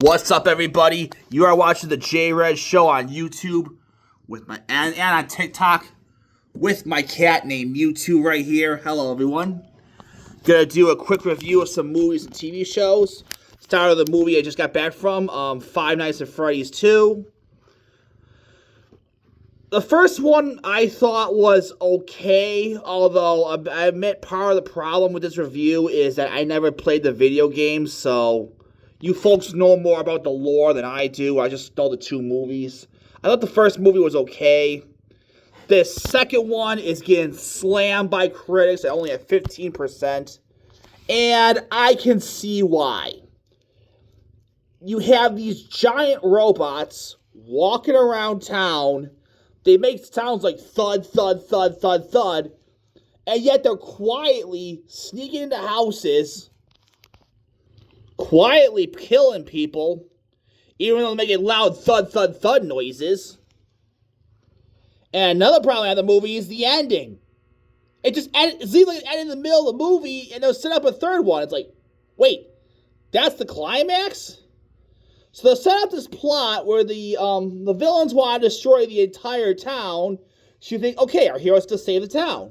What's up, everybody? You are watching the J Red Show on YouTube with and on TikTok with my cat named Mewtwo right here. Hello, everyone. Gonna do a quick review of some movies and TV shows. Start of the movie I just got back from, Five Nights at Freddy's 2. The first one I thought was okay, although I admit part of the problem with this review is that I never played the video games, so you folks know more about the lore than I do. I just know the two movies. I thought the first movie was okay. This second one is getting slammed by critics at only at 15%. And I can see why. You have these giant robots walking around town. They make sounds like thud, thud, thud, thud, thud. And yet they're quietly sneaking into houses, quietly killing people, even though they're making loud thud, thud, thud noises. And another problem I have in the movie is the ending. It seems like it ended in the middle of the movie, and they'll set up a third one. It's like, wait, that's the climax? So they'll set up this plot where the villains want to destroy the entire town. So you think, okay, our heroes to save the town.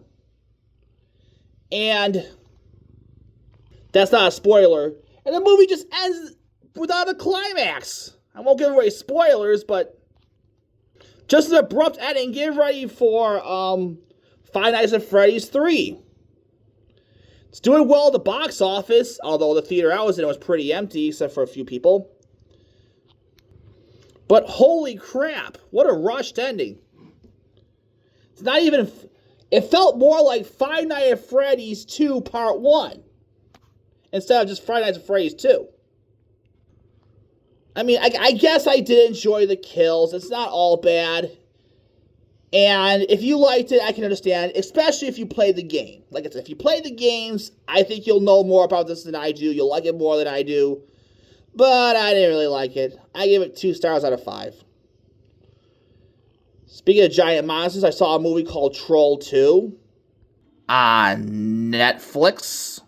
And that's not a spoiler. And the movie just ends without a climax. I won't give away spoilers, but just an abrupt ending. Get ready for Five Nights at Freddy's 3. It's doing well at the box office, although the theater I was in was pretty empty, except for a few people. But holy crap, what a rushed ending. It's not even... It felt more like Five Nights at Freddy's 2 Part 1. Instead of just Five Nights at Freddy's 2. I mean, I guess I did enjoy the kills. It's not all bad. And if you liked it, I can understand. Especially if you played the game. Like I said, if you play the games, I think you'll know more about this than I do. You'll like it more than I do. But I didn't really like it. I gave it 2 stars out of 5. Speaking of giant monsters, I saw a movie called Troll 2 on Netflix.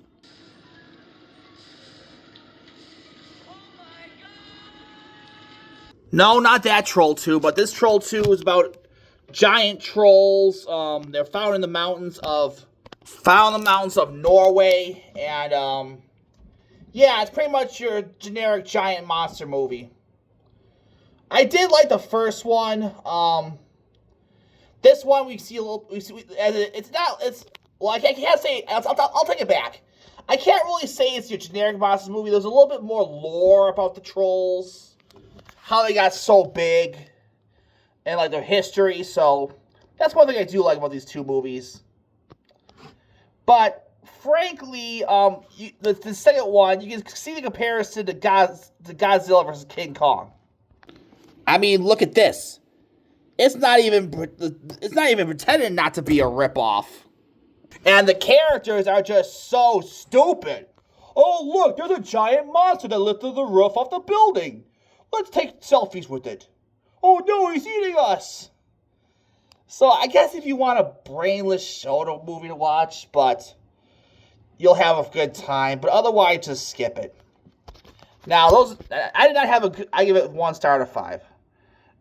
No, not that Troll 2, but this Troll 2 is about giant trolls. They're found in the mountains of Norway, and yeah, it's pretty much your generic giant monster movie. I did like the first one. This one I can't say. I'll take it back. I can't really say it's your generic monster movie. There's a little bit more lore about the trolls, how they got so big, and like their history. So that's one thing I do like about these two movies. But frankly, the second one, you can see the comparison to Godzilla versus King Kong. I mean, look at this. It's not even pretending not to be a ripoff. And the characters are just so stupid. Oh, look, there's a giant monster that lifted the roof off the building. Let's take selfies with it. Oh no, he's eating us. So I guess if you want a brainless movie to watch, but you'll have a good time. But otherwise, just skip it. Now, I did not have I give it 1 star out of 5.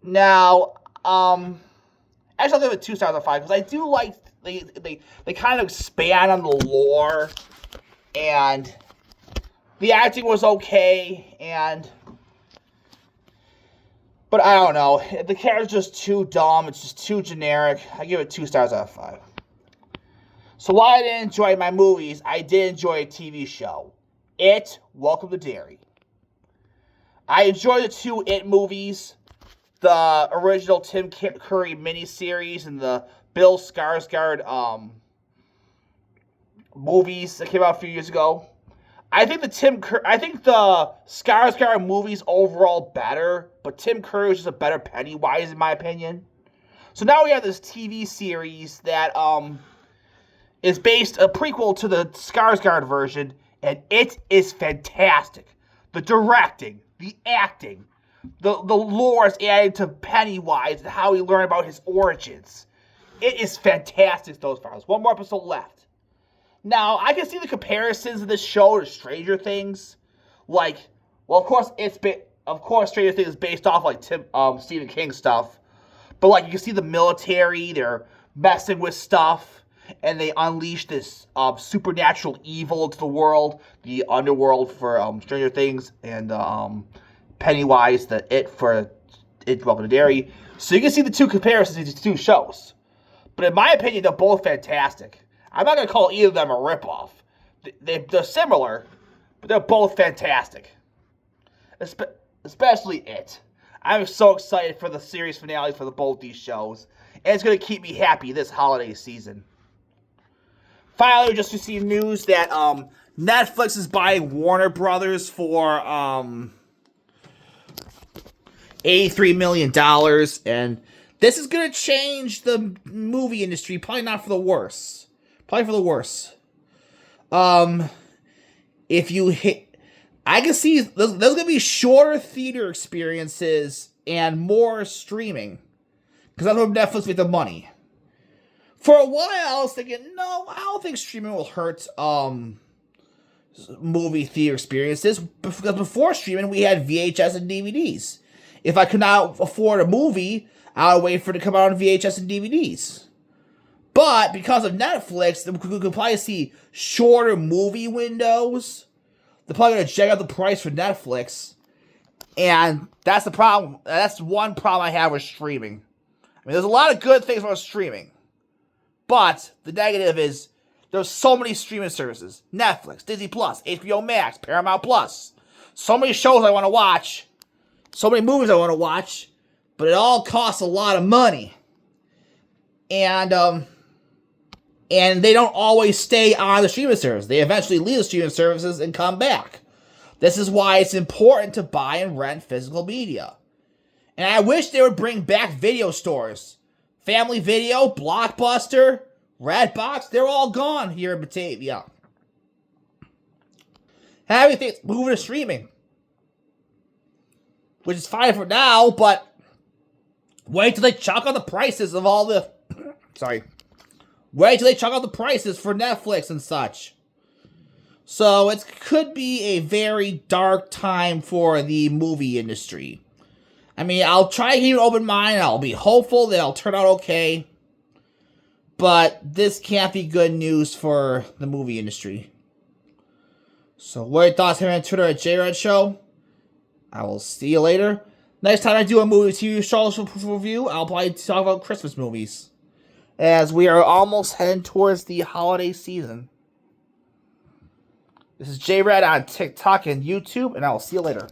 Now, actually, I'll give it 2 stars out of 5 because I do like they kind of expand on the lore, and the acting was okay, but I don't know. The character's just too dumb. It's just too generic. I give it 2 stars out of 5. So while I didn't enjoy my movies, I did enjoy a TV show. Welcome to Derry. I enjoyed the 2 It movies. The original Tim Curry miniseries and the Bill Skarsgård movies that came out a few years ago. I think the Skarsgård movies overall better, but Tim Curry was just a better Pennywise in my opinion. So now we have this TV series that is based a prequel to the Skarsgård version, and it is fantastic. The directing, the acting, the lore is added to Pennywise and how we learn about his origins. It is fantastic, those files. 1 more episode left. Now, I can see the comparisons of this show to Stranger Things. Like, well, of course, it's been of course, Stranger Things is based off like Stephen King stuff, but like you can see the military, they're messing with stuff, and they unleash this supernatural evil into the world, the underworld for Stranger Things, and Pennywise, the It for It Welcome to Derry. So you can see the two comparisons of these two shows. But in my opinion, they're both fantastic. I'm not going to call either of them a ripoff. They're similar, but they're both fantastic. Especially It. I'm so excited for the series finales for both these shows. And it's going to keep me happy this holiday season. Finally, we just received news that Netflix is buying Warner Brothers for $83 million. And this is going to change the movie industry. Probably not for the worse. Probably for the worse. If you hit... I can see there's going to be shorter theater experiences and more streaming. Because that's where Netflix makes the money. For a while, I was thinking, no, I don't think streaming will hurt movie theater experiences. Because before streaming, we had VHS and DVDs. If I could not afford a movie, I would wait for it to come out on VHS and DVDs. But because of Netflix, we could probably see shorter movie windows. They're probably going to check out the price for Netflix. And that's the problem. That's one problem I have with streaming. I mean, there's a lot of good things about streaming. But the negative is there's so many streaming services. Netflix, Disney+, HBO Max, Paramount+. So many shows I want to watch. So many movies I want to watch. But it all costs a lot of money. And they don't always stay on the streaming service. They eventually leave the streaming services and come back. This is why it's important to buy and rent physical media. And I wish they would bring back video stores. Family Video, Blockbuster, Redbox, they're all gone here in Batavia. Everything's moving to streaming. Which is fine for now, but wait till they chalk out the prices of all the... Wait till they chalk out the prices for Netflix and such. So it could be a very dark time for the movie industry. I mean, I'll try to keep an open mind. I'll be hopeful that it'll turn out okay. But this can't be good news for the movie industry. So what are your thoughts here on Twitter at JRed Show? I will see you later. Next time I do a movie TV show review, I'll probably talk about Christmas movies. As we are almost heading towards the holiday season. This is JRed on TikTok and YouTube, and I will see you later.